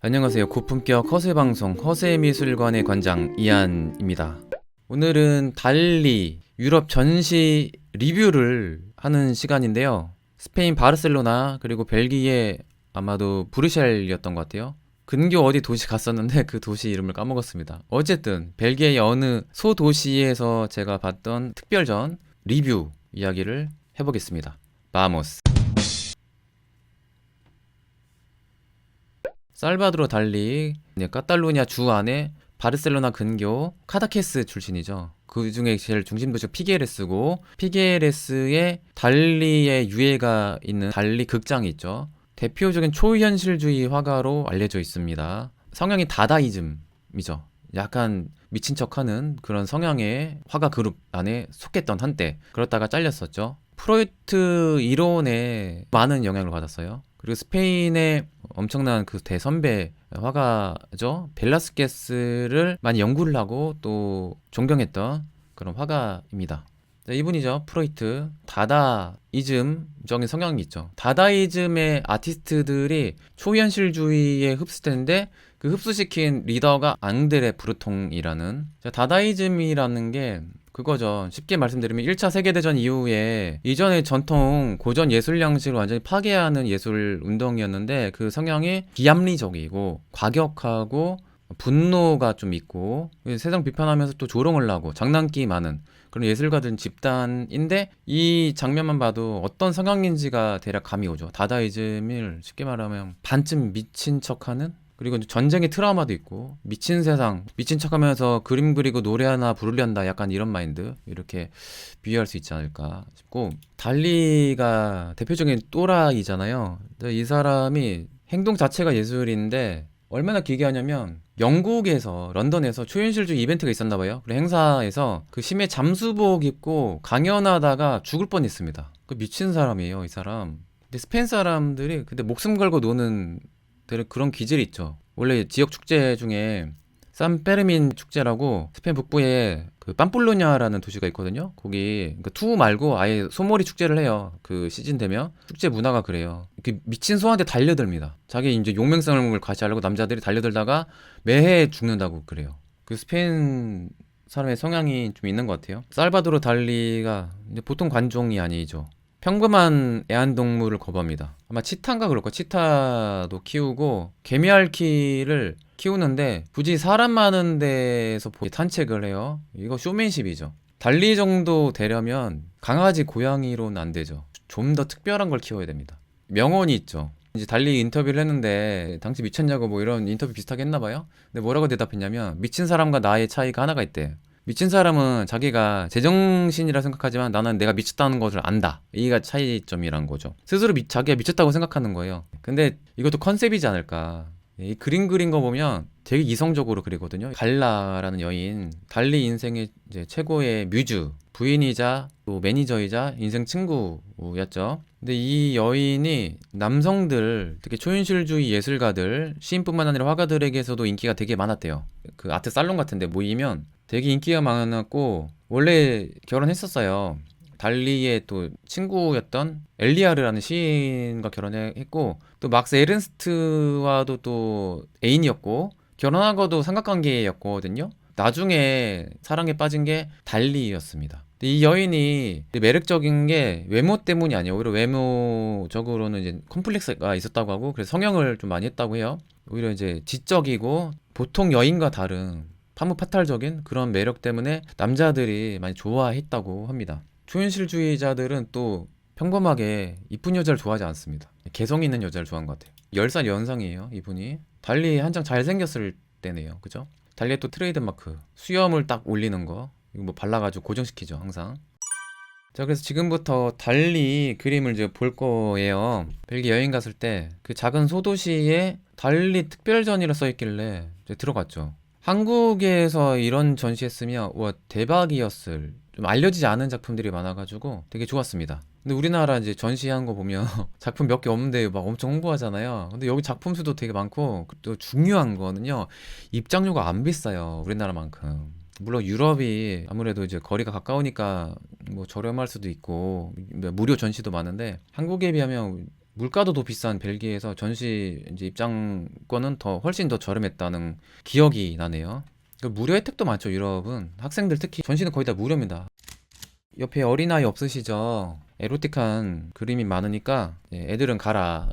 안녕하세요. 고품격 허세방송 허세미술관의 관장 이한입니다. 오늘은 달리 유럽 전시 리뷰를 하는 시간인데요. 스페인 바르셀로나 그리고 벨기에 아마도 브뤼셀이었던 것 같아요. 근교 어디 도시 갔었는데 그 도시 이름을 까먹었습니다. 어쨌든 벨기에의 어느 소도시에서 제가 봤던 특별전 리뷰 이야기를 해보겠습니다. 바모스. 살바도르 달리 카탈루냐 주 안에 바르셀로나 근교 카다케스 출신이죠. 그 중에 제일 중심 도시가 피게레스고, 피게레스에 달리의 유해가 있는 달리 극장이 있죠. 대표적인 초현실주의 화가로 알려져 있습니다. 성향이 다다이즘이죠. 약간 미친 척하는 그런 성향의 화가 그룹 안에 속했던 한때. 그렇다가 잘렸었죠. 프로이트 이론에 많은 영향을 받았어요. 그리고 스페인의 엄청난 그 대선배 화가죠. 벨라스케스를 많이 연구를 하고 또 존경했던 그런 화가입니다. 자, 이분이죠. 프로이트. 다다이즘적인 성향이 있죠. 다다이즘의 아티스트들이 초현실주의에 흡수되는데 그 흡수시킨 리더가 앙드레 브루통이라는. 자, 다다이즘이라는 게 그거죠. 쉽게 말씀드리면 1차 세계대전 이후에 이전의 전통 고전 예술 양식을 완전히 파괴하는 예술 운동이었는데 그 성향이 비합리적이고 과격하고 분노가 좀 있고 세상 비판하면서 또 조롱을 하고 장난기 많은 그런 예술가들 집단인데 이 장면만 봐도 어떤 성향인지가 대략 감이 오죠. 다다이즘을 쉽게 말하면 반쯤 미친 척하는, 그리고 전쟁의 트라우마도 있고 미친 세상 미친 척하면서 그림 그리고 노래 하나 부르련다, 약간 이런 마인드, 이렇게 비유할 수 있지 않을까 싶고, 달리가 대표적인 또라이잖아요. 근데 이 사람이 행동 자체가 예술인데 얼마나 기괴하냐면 영국에서 런던에서 초현실주의 이벤트가 있었나 봐요. 그래 행사에서 그 심해 잠수복 입고 강연하다가 죽을 뻔했습니다. 그 미친 사람이에요, 이 사람. 근데 스페인 사람들이 근데 목숨 걸고 노는 그런 기질이 있죠. 원래 지역 축제 중에 산페르민 축제라고 스페인 북부에 그 빰플로냐라는 도시가 있거든요. 거기 그러니까 투 말고 아예 소몰이 축제를 해요. 그 시즌 되면 축제 문화가 그래요. 그 미친 소한테 달려듭니다. 자기 이제 용맹성을 과시하려고 남자들이 달려들다가 매해 죽는다고 그래요. 그 스페인 사람의 성향이 좀 있는 것 같아요. 살바도르 달리가 이제 보통 관종이 아니죠. 평범한 애완동물을 거부합니다. 아마 치타인가 그럴 거야. 치타도 키우고 개미알키를 키우는데 굳이 사람 많은 데서 산책을 해요. 이거 쇼맨십이죠. 달리 정도 되려면 강아지, 고양이로는 안 되죠. 좀 더 특별한 걸 키워야 됩니다. 명언이 있죠. 이제 달리 인터뷰를 했는데 당신 미쳤냐고 뭐 이런 인터뷰 비슷하게 했나 봐요. 근데 뭐라고 대답했냐면 미친 사람과 나의 차이가 하나가 있대. 미친 사람은 자기가 제정신이라 생각하지만 나는 내가 미쳤다는 것을 안다. 이가 차이점이란 거죠. 스스로 자기가 미쳤다고 생각하는 거예요. 근데 이것도 컨셉이지 않을까. 이 그림 그린 거 보면 되게 이성적으로 그리거든요. 갈라라는 여인, 달리 인생의 이제 최고의 뮤즈, 부인이자 또 매니저이자 인생 친구였죠. 근데 이 여인이 남성들, 특히 초현실주의 예술가들, 시인뿐만 아니라 화가들에게서도 인기가 되게 많았대요. 그 아트 살롱 같은 데 모이면 되게 인기가 많았고 원래 결혼했었어요. 달리의 또 친구였던 엘리아르라는 시인과 결혼했고 또 막스 에른스트와도 또 애인이었고 결혼하고도 삼각관계였거든요. 나중에 사랑에 빠진 게 달리였습니다. 이 여인이 매력적인 게 외모 때문이 아니에요. 오히려 외모적으로는 이제 컴플렉스가 있었다고 하고 그래서 성형을 좀 많이 했다고 해요. 오히려 이제 지적이고 보통 여인과 다른 파무파탈적인 그런 매력 때문에 남자들이 많이 좋아했다고 합니다. 초현실주의자들은 또 평범하게 이쁜 여자를 좋아하지 않습니다. 개성 있는 여자를 좋아하는 것 같아요. 10살 연상이에요, 이분이. 달리 한창 잘생겼을 때네요. 그죠? 달리의 또 트레이드마크. 수염을 딱 올리는 거. 이거 뭐 발라가지고 고정시키죠, 항상. 자, 그래서 지금부터 달리 그림을 이제 볼 거예요. 벨기에 여행 갔을 때 그 작은 소도시에 달리 특별전이라 써있길래 이제 들어갔죠. 한국에서 이런 전시했으면 와 대박이었을, 좀 알려지지 않은 작품들이 많아가지고 되게 좋았습니다. 근데 우리나라 이제 전시한 거 보면 작품 몇 개 없는데 막 엄청 홍보하잖아요. 근데 여기 작품 수도 되게 많고 또 중요한 거는요, 입장료가 안 비싸요, 우리나라만큼. 물론 유럽이 아무래도 이제 거리가 가까우니까 뭐 저렴할 수도 있고 무료 전시도 많은데 한국에 비하면 물가도 더 비싼 벨기에에서 전시 이제 입장권은 더 훨씬 더 저렴했다는 기억이 나네요. 그 무료 혜택도 많죠. 유럽은 학생들 특히 전시는 거의 다 무료입니다. 옆에 어린아이 없으시죠? 에로틱한 그림이 많으니까 애들은 가라.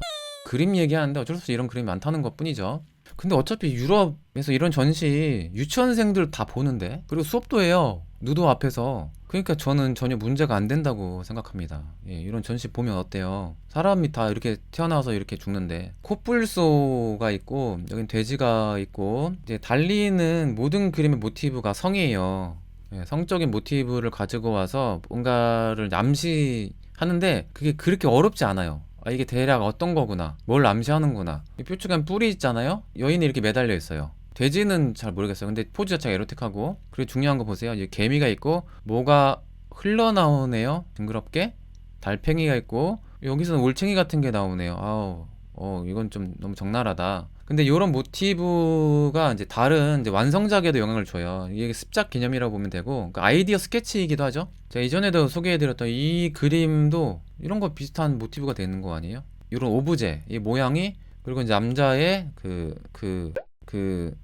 그림 얘기하는데 어쩔 수 없이 이런 그림이 많다는 것뿐이죠. 근데 어차피 유럽에서 이런 전시 유치원생들 다 보는데, 그리고 수업도 해요. 누드 앞에서. 그러니까 저는 전혀 문제가 안 된다고 생각합니다. 이런 전시 보면 어때요? 사람이 다 이렇게 태어나서 이렇게 죽는데 코뿔소가 있고 여긴 돼지가 있고, 이제 달리는 모든 그림의 모티브가 성이에요. 성적인 모티브를 가지고 와서 뭔가를 암시하는데 그게 그렇게 어렵지 않아요. 아, 이게 대략 어떤 거구나, 뭘 암시하는구나. 이 뾰족한 뿔이 있잖아요. 여인이 이렇게 매달려 있어요. 돼지는 잘 모르겠어요. 근데 포즈 자체가 에로틱하고, 그리고 중요한 거 보세요. 이 개미가 있고 뭐가 흘러나오네요. 징그럽게. 달팽이가 있고 여기서는 올챙이 같은 게 나오네요. 아우, 이건 좀 너무 적나라하다. 근데 이런 모티브가 이제 다른 이제 완성작에도 영향을 줘요. 이게 습작 개념이라고 보면 되고, 그러니까 아이디어 스케치이기도 하죠. 제가 이전에도 소개해드렸던 이 그림도 이런 거 비슷한 모티브가 되는 거 아니에요? 이런 오브제, 이 모양이, 그리고 이제 남자의 그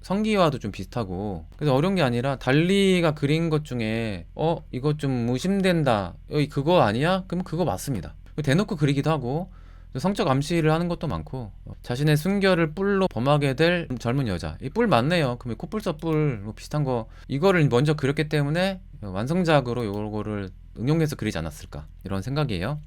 성기와도 좀 비슷하고. 그래서 어려운 게 아니라 달리가 그린 것 중에 이거 좀 의심된다, 그거 아니야? 그럼 그거 맞습니다. 대놓고 그리기도 하고, 성적 암시를 하는 것도 많고, 자신의 순결을 뿔로 범하게 될 젊은 여자, 이 뿔 맞네요. 그러면 코뿔소 뿔 뭐 비슷한 거, 이거를 먼저 그렸기 때문에 완성작으로 요거를 응용해서 그리지 않았을까, 이런 생각이에요.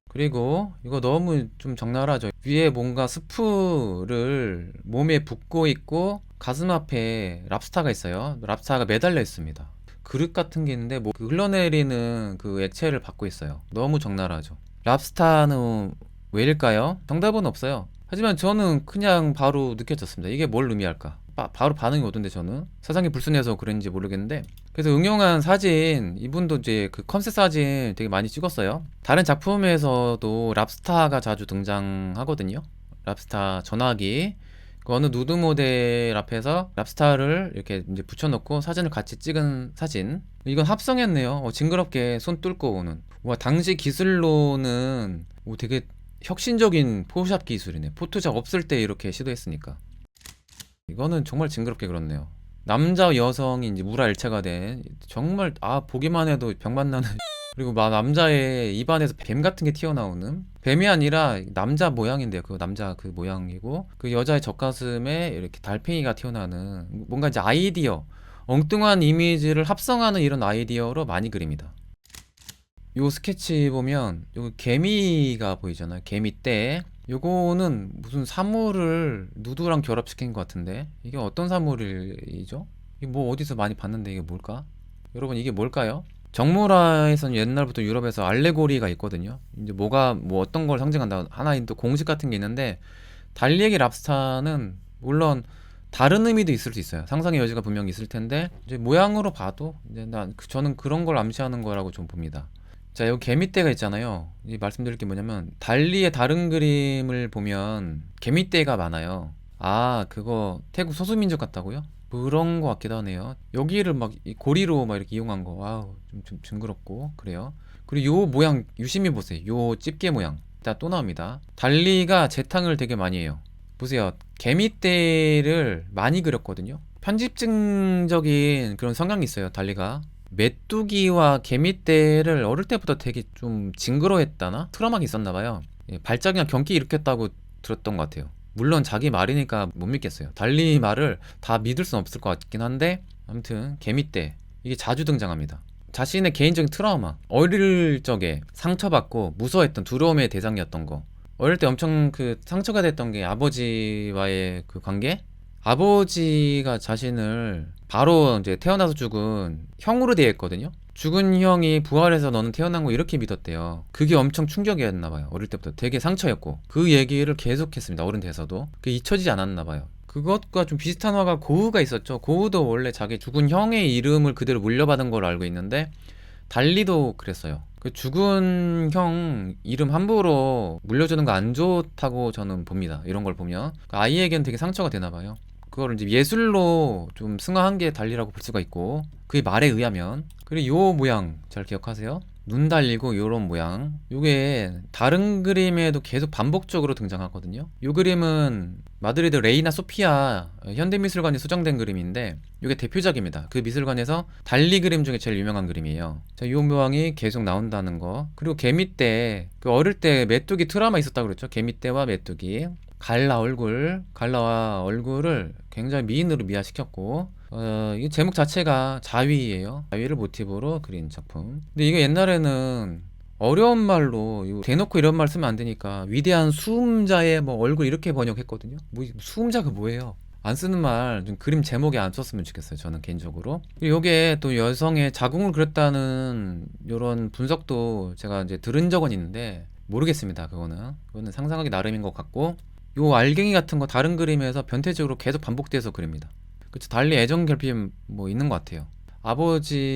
그리고 이거 너무 좀 적나라하죠. 위에 뭔가 스프를 몸에 붓고 있고 가슴 앞에 랍스타가 있어요. 랍스타가 매달려 있습니다. 그릇 같은 게 있는데 뭐 흘러내리는 그 액체를 받고 있어요. 너무 적나라하죠. 랍스타는 왜일까요? 정답은 없어요. 하지만 저는 그냥 바로 느껴졌습니다. 이게 뭘 의미할까? 바로 반응이 오던데, 저는 사상이 불순해서 그런지 모르겠는데. 그래서 응용한 사진, 이분도 이제 그 컨셉 사진 되게 많이 찍었어요. 다른 작품에서도 랍스타가 자주 등장하거든요. 랍스타 전화기, 그 어느 누드 모델 앞에서 랍스타를 이렇게 이제 붙여놓고 사진을 같이 찍은 사진. 이건 합성했네요. 징그럽게 손 뚫고 오는. 와, 당시 기술로는 되게 혁신적인 포샵 기술이네. 포토샵 없을 때 이렇게 시도했으니까. 이거는 정말 징그럽게 그렇네요. 남자 여성이 이제 물화일체가 된, 정말 보기만 해도 병만 나는. 그리고 막 남자의 입안에서 뱀 같은 게 튀어나오는, 뱀이 아니라 남자 모양인데요. 그 남자 그 모양이고, 그 여자의 젖가슴에 이렇게 달팽이가 튀어나오는, 뭔가 이제 아이디어, 엉뚱한 이미지를 합성하는 이런 아이디어로 많이 그립니다. 요 스케치 보면 요 개미가 보이잖아요. 개미떼. 요거는 무슨 사물을 누드랑 결합시킨 것 같은데, 이게 어떤 사물이죠? 이게 뭐 어디서 많이 봤는데 이게 뭘까? 여러분, 이게 뭘까요? 정물화에서는 옛날부터 유럽에서 알레고리가 있거든요. 이제 뭐가 뭐 어떤 걸 상징한다 하나의 또 공식 같은 게 있는데, 달리에게 랍스타는 물론 다른 의미도 있을 수 있어요. 상상의 여지가 분명히 있을 텐데, 이제 모양으로 봐도 이제 저는 그런 걸 암시하는 거라고 좀 봅니다. 자, 여기 개미떼가 있잖아요. 이 말씀드릴 게 뭐냐면, 달리의 다른 그림을 보면 개미떼가 많아요. 그거 태국 소수민족 같다고요? 그런 거 같기도 하네요. 여기를 막 이 고리로 막 이렇게 이용한 거, 와우, 좀 징그럽고 그래요. 그리고 요 모양 유심히 보세요. 요 집게 모양. 자, 또 나옵니다. 달리가 재탕을 되게 많이 해요. 보세요. 개미떼를 많이 그렸거든요. 편집증적인 그런 성향이 있어요, 달리가. 메뚜기와 개미떼를 어릴 때부터 되게 좀 징그러했다나? 트라우마가 있었나 봐요. 발작이나 경기 일으켰다고 들었던 것 같아요. 물론 자기 말이니까 못 믿겠어요. 달리 말을 다 믿을 순 없을 것 같긴 한데, 아무튼 개미떼, 이게 자주 등장합니다. 자신의 개인적인 트라우마, 어릴 적에 상처받고 무서워했던, 두려움의 대상이었던 거, 어릴 때 엄청 그 상처가 됐던 게 아버지와의 그 관계. 아버지가 자신을 바로 이제 태어나서 죽은 형으로 대했거든요. 죽은 형이 부활해서 너는 태어난 거, 이렇게 믿었대요. 그게 엄청 충격이었나 봐요. 어릴 때부터 되게 상처였고, 그 얘기를 계속했습니다. 어른 돼서도. 그게 잊혀지지 않았나 봐요. 그것과 좀 비슷한 화가 고우가 있었죠. 고우도 원래 자기 죽은 형의 이름을 그대로 물려받은 걸로 알고 있는데, 달리도 그랬어요. 그 죽은 형 이름 함부로 물려주는 거 안 좋다고 저는 봅니다. 이런 걸 보면 아이에겐 되게 상처가 되나 봐요. 그거를 이제 예술로 좀 승화한 게 달리라고 볼 수가 있고, 그의 말에 의하면. 그리고 요 모양 잘 기억하세요? 눈 달리고 요런 모양. 요게 다른 그림에도 계속 반복적으로 등장하거든요. 요 그림은 마드리드 레이나 소피아 현대미술관이 수정된 그림인데 요게 대표작입니다. 그 미술관에서 달리 그림 중에 제일 유명한 그림이에요. 자, 요 모양이 계속 나온다는 거. 그리고 개미떼, 그 어릴 때 메뚜기 트라우마 있었다고 그랬죠. 개미떼와 메뚜기. 갈라와 얼굴을 굉장히 미인으로 미화시켰고, 이 제목 자체가 자위예요. 자위를 모티브로 그린 작품. 근데 이게 옛날에는 어려운 말로 이거 대놓고 이런 말 쓰면 안 되니까 위대한 수음자의 뭐 얼굴 이렇게 번역했거든요. 뭐 수음자가 뭐예요? 안 쓰는 말 좀 그림 제목에 안 썼으면 좋겠어요. 저는 개인적으로. 그리고 요게 또 여성의 자궁을 그렸다는 요런 분석도 제가 이제 들은 적은 있는데 모르겠습니다. 그거는 상상하기 나름인 것 같고, 요 알갱이 같은 거 다른 그림에서 변태적으로 계속 반복돼서 그립니다. 그쵸, 달리 애정 결핍 뭐 있는 것 같아요. 아버지가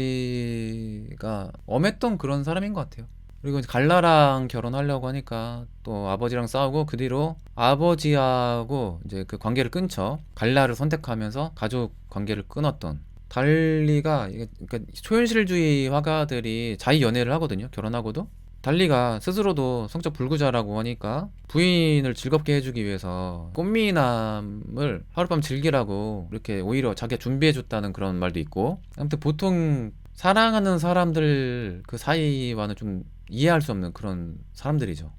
엄했던 그런 사람인 것 같아요. 그리고 이제 갈라랑 결혼하려고 하니까 또 아버지랑 싸우고, 그 뒤로 아버지하고 이제 그 관계를 끊죠. 갈라를 선택하면서 가족 관계를 끊었던 달리가. 그러니까 초현실주의 화가들이 자의 연애를 하거든요. 결혼하고도. 달리가 스스로도 성적 불구자라고 하니까 부인을 즐겁게 해주기 위해서 꽃미남을 하룻밤 즐기라고 이렇게 오히려 자기가 준비해줬다는 그런 말도 있고, 아무튼 보통 사랑하는 사람들 그 사이와는 좀 이해할 수 없는 그런 사람들이죠.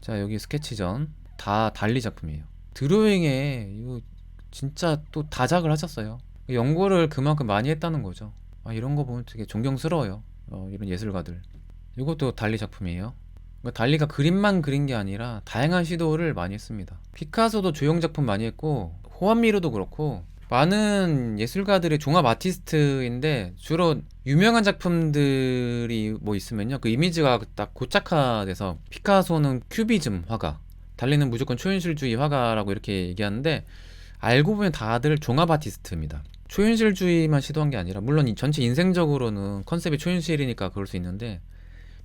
자, 여기 스케치전 다 달리 작품이에요. 드로잉에 이거 진짜 또 다작을 하셨어요. 연구를 그만큼 많이 했다는 거죠. 아, 이런 거 보면 되게 존경스러워요. 이런 예술가들. 이것도 달리 작품이에요. 그러니까 달리가 그림만 그린 게 아니라 다양한 시도를 많이 했습니다. 피카소도 조형 작품 많이 했고, 호암미르도 그렇고, 많은 예술가들의 종합 아티스트인데 주로 유명한 작품들이 뭐 있으면요, 그 이미지가 딱 고착화돼서 피카소는 큐비즘 화가, 달리는 무조건 초현실주의 화가라고 이렇게 얘기하는데, 알고 보면 다들 종합 아티스트입니다. 초현실주의만 시도한 게 아니라, 물론 이 전체 인생적으로는 컨셉이 초현실이니까 그럴 수 있는데,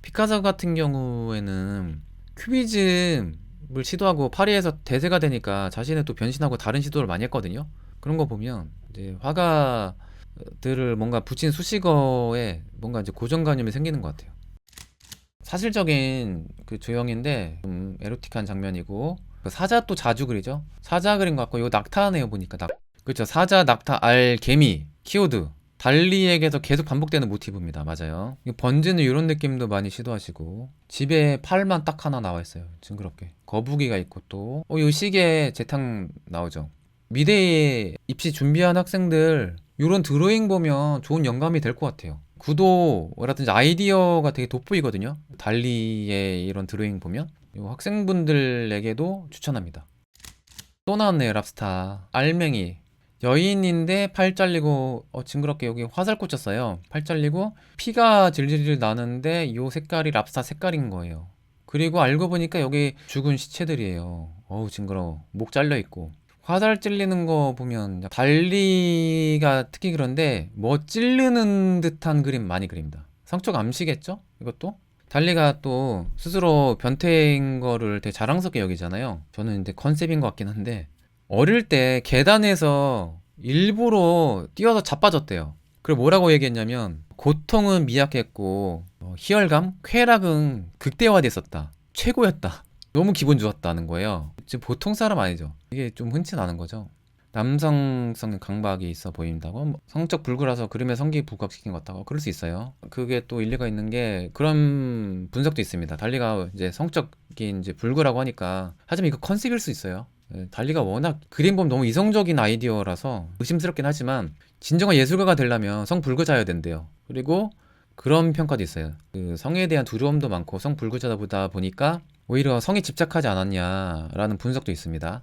피카소 같은 경우에는 큐비즘을 시도하고 파리에서 대세가 되니까 자신을 또 변신하고 다른 시도를 많이 했거든요. 그런 거 보면 이제 화가들을 뭔가 붙인 수식어에 뭔가 이제 고정관념이 생기는 것 같아요. 사실적인 그 조형인데 좀 에로틱한 장면이고, 그 사자 또 자주 그리죠. 사자 그린 것 같고, 이거 낙타네요 보니까. 그렇죠. 사자, 낙타, 알, 개미, 키워드. 달리에게서 계속 반복되는 모티브입니다. 맞아요. 번지는 이런 느낌도 많이 시도하시고, 집에 팔만 딱 하나 나와 있어요. 징그럽게. 거북이가 있고, 또 이 시계 재탕 나오죠. 미대에 입시 준비한 학생들 이런 드로잉 보면 좋은 영감이 될 것 같아요. 구도라든지 아이디어가 되게 돋보이거든요. 달리의 이런 드로잉 보면 이 학생분들에게도 추천합니다. 또 나왔네요. 랍스타 알맹이. 여인인데 팔 잘리고, 징그럽게 여기 화살 꽂혔어요. 팔 잘리고 피가 질질 나는데 이 색깔이 랍스타 색깔인 거예요. 그리고 알고 보니까 여기 죽은 시체들이에요. 어우, 징그러워. 목 잘려 있고. 화살 찔리는 거 보면 달리가 특히 그런데 뭐 찌르는 듯한 그림 많이 그립니다. 성적 암시겠죠? 이것도? 달리가 또 스스로 변태인 거를 되게 자랑스럽게 여기잖아요. 저는 이제 컨셉인 것 같긴 한데, 어릴 때 계단에서 일부러 뛰어서 자빠졌대요. 그리고 뭐라고 얘기했냐면, 고통은 미약했고 희열감, 쾌락은 극대화됐었다. 최고였다. 너무 기분 좋았다는 거예요. 지금 보통 사람 아니죠. 이게 좀 흔치 않은 거죠. 남성성 강박이 있어 보인다고, 뭐 성적 불구라서 그림에 성기 부각시킨 것 같다고, 그럴 수 있어요. 그게 또 일리가 있는 게, 그런 분석도 있습니다. 달리가 이제 성적인 이제 불구라고 하니까, 하지만 이거 컨셉일 수 있어요. 달리가 워낙 그림 보면 너무 이성적인 아이디어라서 의심스럽긴 하지만, 진정한 예술가가 되려면 성불구자여야 된대요. 그리고 그런 평가도 있어요. 그 성에 대한 두려움도 많고 성불구자다 보다 보니까 오히려 성에 집착하지 않았냐라는 분석도 있습니다.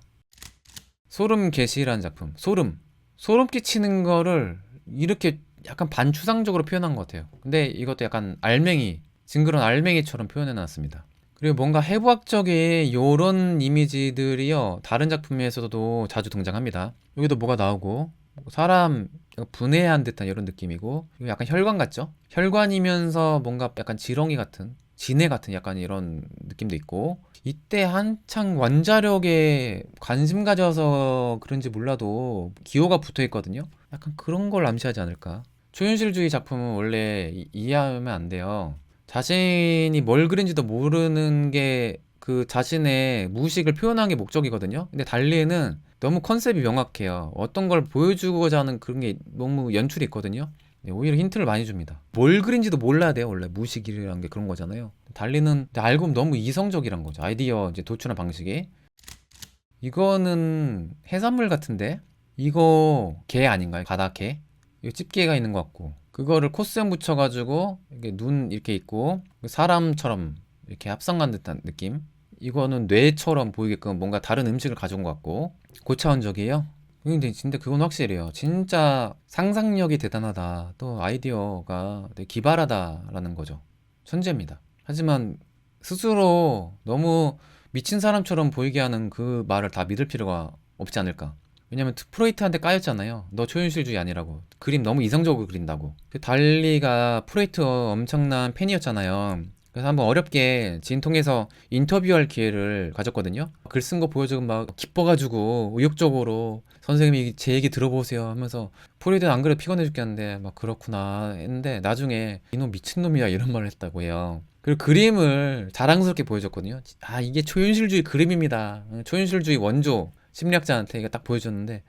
소름 개시라는 작품. 소름 끼치는 거를 이렇게 약간 반추상적으로 표현한 것 같아요. 근데 이것도 약간 알맹이, 징그러운 알맹이처럼 표현해 놨습니다. 그리고 뭔가 해부학적인 요런 이미지들이요, 다른 작품에서도 자주 등장합니다. 여기도 뭐가 나오고, 사람 분해한 듯한 이런 느낌이고, 이거 약간 혈관 같죠? 혈관이면서 뭔가 약간 지렁이 같은, 진해 같은 약간 이런 느낌도 있고, 이때 한창 원자력에 관심 가져서 그런지 몰라도 기호가 붙어 있거든요. 약간 그런 걸 암시하지 않을까. 초현실주의 작품은 원래 이해하면 안 돼요. 자신이 뭘 그린지도 모르는 게 그 자신의 무의식을 표현하는 게 목적이거든요. 근데 달리는 너무 컨셉이 명확해요. 어떤 걸 보여주고자 하는 그런 게 너무 연출이 있거든요. 네, 오히려 힌트를 많이 줍니다. 뭘 그린지도 몰라야 돼요. 원래 무의식이라는 게 그런 거잖아요. 달리는 알고 보면 너무 이성적이란 거죠. 아이디어 이제 도출한 방식이. 이거는 해산물 같은데? 이거 게 아닌가요? 바다게? 이거 집게가 있는 것 같고 그거를 코스염 붙여가지고 이게 눈 이렇게 있고 사람처럼 이렇게 합성한 듯한 느낌. 이거는 뇌처럼 보이게끔 뭔가 다른 음식을 가져온 것 같고 고차원적이에요. 근데 진짜 그건 확실해요. 진짜 상상력이 대단하다. 또 아이디어가 되게 기발하다라는 거죠. 천재입니다. 하지만 스스로 너무 미친 사람처럼 보이게 하는 그 말을 다 믿을 필요가 없지 않을까. 왜냐면 프로이트한테 까였잖아요. 너 초현실주의 아니라고. 그림 너무 이성적으로 그린다고. 그 달리가 프로이트 엄청난 팬이었잖아요. 그래서 한번 어렵게 진통해서 인터뷰할 기회를 가졌거든요. 글 쓴 거 보여주고 막 기뻐가지고 의욕적으로 선생님이 제 얘기 들어보세요 하면서 프로이트는 안 그래도 피곤해 죽겠는데 막 그렇구나 했는데 나중에 이놈 미친놈이야 이런 말을 했다고 해요. 그리고 그림을 자랑스럽게 보여줬거든요. 아, 이게 초현실주의 그림입니다. 초현실주의 원조 심리학자한테 이거 딱 보여줬는데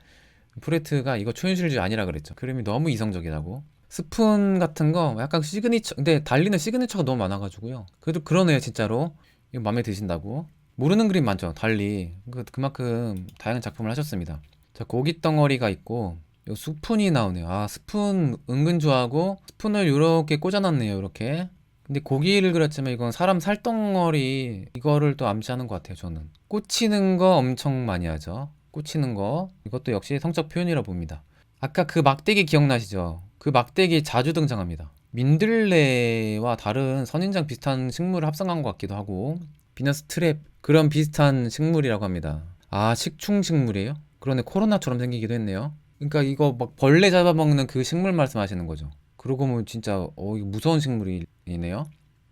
프레트가 이거 초현실주의 아니라 그랬죠. 그림이 너무 이성적이라고. 스푼 같은 거 약간 시그니처. 근데 달리는 시그니처가 너무 많아가지고요. 그래도 그러네요 진짜로. 이거 마음에 드신다고. 모르는 그림 많죠 달리. 그만큼 다양한 작품을 하셨습니다. 자, 고기 덩어리가 있고 요 스푼이 나오네요. 아, 스푼 은근 좋아하고 스푼을 이렇게 꽂아놨네요 이렇게. 근데 고기를 그렸지만 이건 사람 살덩어리 이거를 또 암시하는 것 같아요 저는. 꽂히는 거 엄청 많이 하죠. 꽂히는 거 이것도 역시 성적 표현이라 봅니다. 아까 그 막대기 기억나시죠? 그 막대기 자주 등장합니다. 민들레와 다른 선인장 비슷한 식물을 합성한 것 같기도 하고 비너스 트랩 그런 비슷한 식물이라고 합니다. 아, 식충 식물이에요? 그러네, 코로나처럼 생기기도 했네요. 그러니까 이거 막 벌레 잡아먹는 그 식물 말씀하시는 거죠. 그러고 보면 진짜 이거 무서운 식물이네요.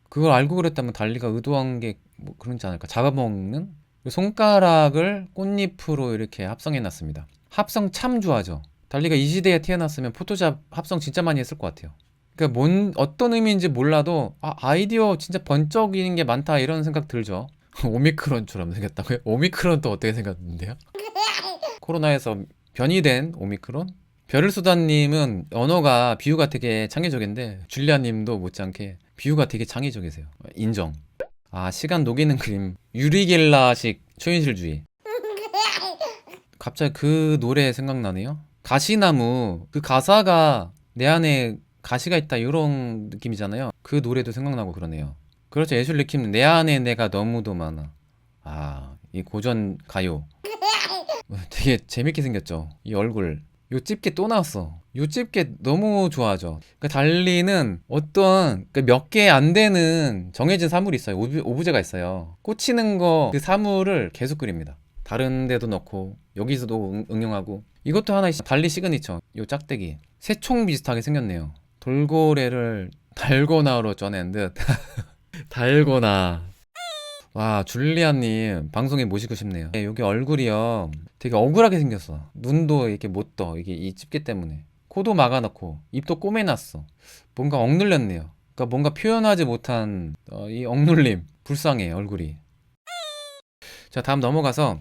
그걸 알고 그랬다면 달리가 의도한 게 뭐 그런지 않을까? 잡아먹는 손가락을 꽃잎으로 이렇게 합성해 놨습니다. 합성 참 좋아하죠. 달리가 이 시대에 태어났으면 포토샵 합성 진짜 많이 했을 것 같아요. 그러니까 어떤 의미인지 몰라도 아이디어 진짜 번쩍이는 게 많다 이런 생각 들죠. 오미크론처럼 생겼다고요? 오미크론 또 어떻게 생겼는데요? 코로나에서 변이된 오미크론? 별을수다님은 언어가 비유가 되게 창의적인데 줄리아님도 못지않게 비유가 되게 창의적이세요. 인정. 아, 시간 녹이는 그림 유리겔라식 초현실주의. 갑자기 그 노래 생각나네요. 가시나무 그 가사가 내 안에 가시가 있다 이런 느낌이잖아요. 그 노래도 생각나고 그러네요. 그렇죠. 애슐리 킴 내 안에 내가 너무도 많아. 아, 이 고전 가요 되게 재밌게 생겼죠. 이 얼굴. 요 집게 또 나왔어. 요 집게 너무 좋아하죠. 그러니까 달리는 어떤 몇 개 안 되는 정해진 사물이 있어요. 오브제가 있어요. 꽂히는 거 그 사물을 계속 그립니다. 다른 데도 넣고 여기서도 응용하고. 이것도 하나의 달리 시그니처. 요 짝대기. 새총 비슷하게 생겼네요. 돌고래를 달고나로 쪄낸 듯. 달고나. 와, 줄리아님 방송에 모시고 싶네요. 네, 여기 얼굴이요 되게 억울하게 생겼어. 눈도 이렇게 못 떠. 이게 이 집게 때문에. 코도 막아놓고 입도 꼬매놨어. 뭔가 억눌렸네요. 그러니까 뭔가 표현하지 못한 이 억눌림. 불쌍해 얼굴이. 자, 다음 넘어가서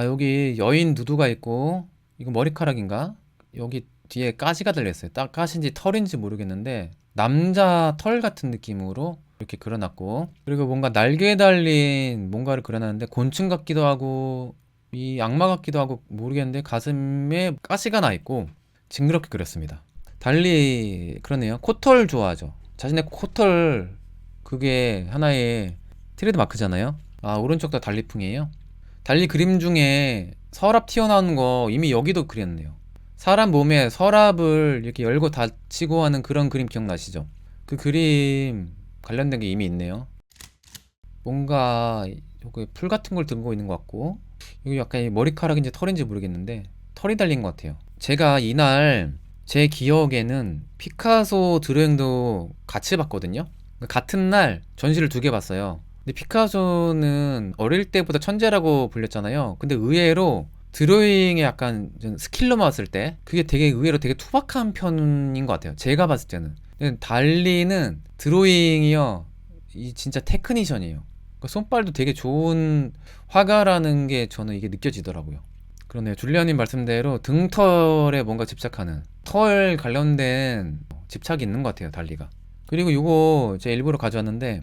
여기 여인 누드가 있고 이거 머리카락인가? 여기 뒤에 가시가 달렸어요. 딱 가시인지 털인지 모르겠는데 남자 털 같은 느낌으로 이렇게 그려놨고, 그리고 뭔가 날개 달린 뭔가를 그려놨는데 곤충 같기도 하고 이 악마 같기도 하고 모르겠는데 가슴에 가시가 나 있고 징그럽게 그렸습니다. 달리 그러네요. 코털 좋아하죠. 자신의 코털 그게 하나의 트레이드 마크잖아요. 아, 오른쪽도 달리풍이에요. 달리 그림 중에 서랍 튀어나오는 거 이미 여기도 그렸네요. 사람 몸에 서랍을 이렇게 열고 닫히고 하는 그런 그림 기억나시죠? 그 그림 관련된 게 이미 있네요. 뭔가 여기 풀 같은 걸 들고 있는 것 같고 여기 약간 이 머리카락인지 털인지 모르겠는데 털이 달린 것 같아요. 제가 이날 제 기억에는 피카소 드로잉도 같이 봤거든요. 같은 날 전시를 두 개 봤어요. 근데 피카소는 어릴 때보다 천재라고 불렸잖아요. 근데 의외로 드로잉에 약간 좀 스킬로만 봤을 때 그게 되게 의외로 되게 투박한 편인 것 같아요. 제가 봤을 때는. 근데 달리는 드로잉이요, 이 진짜 테크니션이에요. 그러니까 손빨도 되게 좋은 화가라는 게 저는 이게 느껴지더라고요. 그러네요. 줄리아님 말씀대로 등털에 뭔가 집착하는 털 관련된 집착이 있는 것 같아요, 달리가. 그리고 요거 제가 일부러 가져왔는데,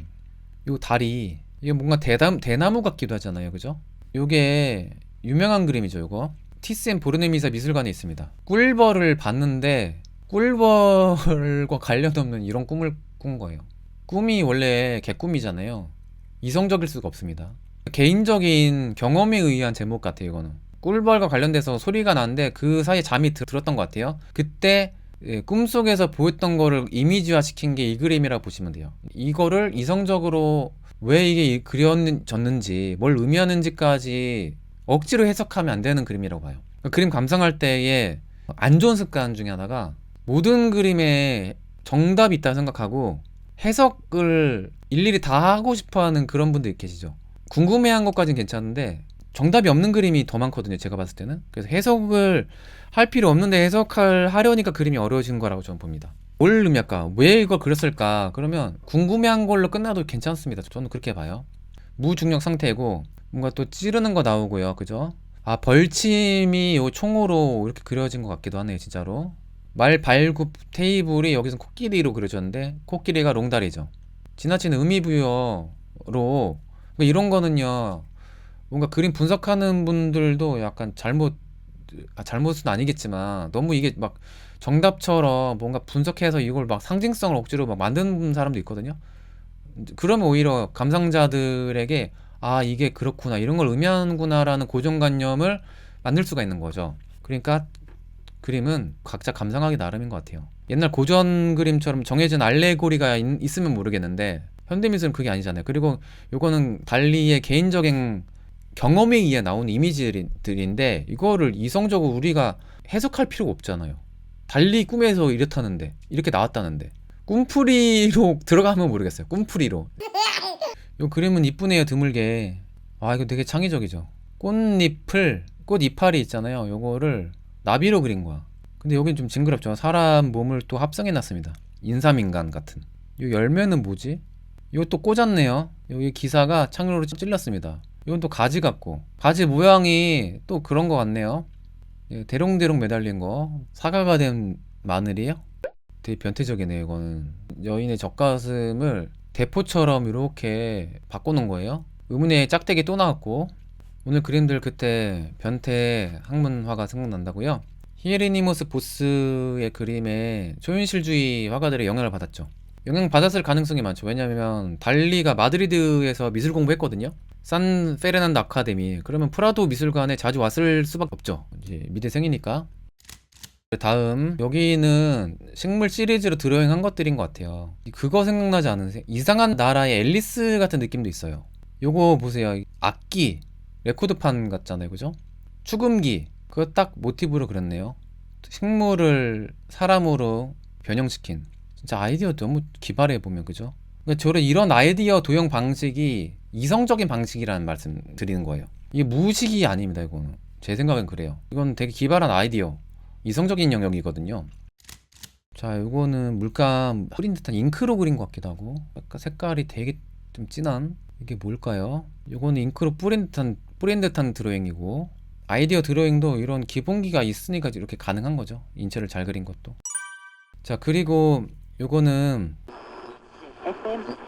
요 다리 이게 뭔가 대나무 같기도 하잖아요, 그죠? 요게 유명한 그림이죠, 요거. 티센 보르네미사 미술관에 있습니다. 꿀벌을 봤는데 꿀벌과 관련 없는 이런 꿈을 꾼 거예요. 꿈이 원래 개꿈이잖아요. 이성적일 수가 없습니다. 개인적인 경험에 의한 제목 같아요, 이거는. 꿀벌과 관련돼서 소리가 나는데 그 사이에 잠이 들었던 것 같아요. 그때 꿈속에서 보였던 거를 이미지화 시킨 게 이 그림이라고 보시면 돼요. 이거를 이성적으로 왜 이게 그려졌는지, 뭘 의미하는지까지 억지로 해석하면 안 되는 그림이라고 봐요. 그림 감상할 때에 안 좋은 습관 중에 하나가, 모든 그림에 정답이 있다 생각하고 해석을 일일이 다 하고 싶어 하는 그런 분들 계시죠. 궁금해한 것까진 괜찮은데 정답이 없는 그림이 더 많거든요, 제가 봤을 때는. 그래서 해석을 할 필요 없는데 하려니까 그림이 어려워진 거라고 저는 봅니다. 뭘 의미할까? 왜 이걸 그렸을까? 그러면 궁금해한 걸로 끝나도 괜찮습니다. 저는 그렇게 봐요. 무중력 상태고 뭔가 또 찌르는 거 나오고요, 그죠? 아, 벌침이 요 총으로 이렇게 그려진 것 같기도 하네요, 진짜로. 말 발굽 테이블이 여기서 코끼리로 그려졌는데 코끼리가 롱다리죠. 지나치는 의미 부여로, 그러니까 이런 거는요, 뭔가 그림 분석하는 분들도 약간 잘못은 아니겠지만 너무 이게 막 정답처럼 뭔가 분석해서 이걸 막 상징성을 억지로 막 만드는 사람도 있거든요. 그러면 오히려 감상자들에게 아, 이게 그렇구나, 이런 걸 의미하는구나라는 고정관념을 만들 수가 있는 거죠. 그러니까 그림은 각자 감상하기 나름인 것 같아요. 옛날 고전 그림처럼 정해진 알레고리가 있으면 모르겠는데 현대미술은 그게 아니잖아요. 그리고 요거는 달리의 개인적인 경험에 의해 나온 이미지들인데 이거를 이성적으로 우리가 해석할 필요가 없잖아요. 달리 꿈에서 이렇다는데, 이렇게 나왔다는데 꿈풀이로 들어가면 모르겠어요. 꿈풀이로. 요 그림은 이쁘네요, 드물게. 아, 이거 되게 창의적이죠. 꽃 이파리 있잖아요. 요거를 나비로 그린 거야. 근데 여긴 좀 징그럽죠. 사람 몸을 또 합성해 놨습니다. 인삼인간 같은. 요 열매는 뭐지? 이거 또 꽂았네요. 여기 기사가 창으로 찔렀습니다. 이건 또 가지 같고, 가지 모양이 또 그런 거 같네요. 예, 대롱대롱 매달린 거. 사과가 된 마늘이에요? 되게 변태적이네요, 이거는. 여인의 젖가슴을 대포처럼 이렇게 바꿔놓은 거예요. 의문의 짝대기 또 나왔고. 오늘 그림들 그때 변태 학문화가 생각난다고요? 히에리니모스 보스의 그림에 초현실주의 화가들의 영향을 받았죠. 영향받았을 가능성이 많죠. 왜냐면 달리가 마드리드에서 미술 공부했거든요. 산 페르난도 아카데미. 그러면 프라도 미술관에 자주 왔을 수밖에 없죠. 이제 미대생이니까. 다음 여기는 식물 시리즈로 드로잉한 것들인 것 같아요. 그거 생각나지 않으세요? 이상한 나라의 앨리스 같은 느낌도 있어요. 요거 보세요. 악기 레코드판 같잖아요, 그죠? 축음기 그거 딱 모티브로 그렸네요. 식물을 사람으로 변형시킨, 진짜 아이디어 너무 기발해 보면, 그죠? 그러니까 이런 아이디어 도형 방식이 이성적인 방식이라는 말씀 드리는 거예요. 이게 무식이 아닙니다. 이거는 제 생각엔 그래요. 이건 되게 기발한 아이디어, 이성적인 영역이거든요. 자, 이거는 물감 뿌린 듯한 잉크로 그린 것 같기도 하고, 약간 색깔이 되게 좀 진한, 이게 뭘까요? 이거는 잉크로 뿌린 듯한 드로잉이고, 아이디어 드로잉도 이런 기본기가 있으니까 이렇게 가능한 거죠. 인체를 잘 그린 것도. 자, 그리고 요거는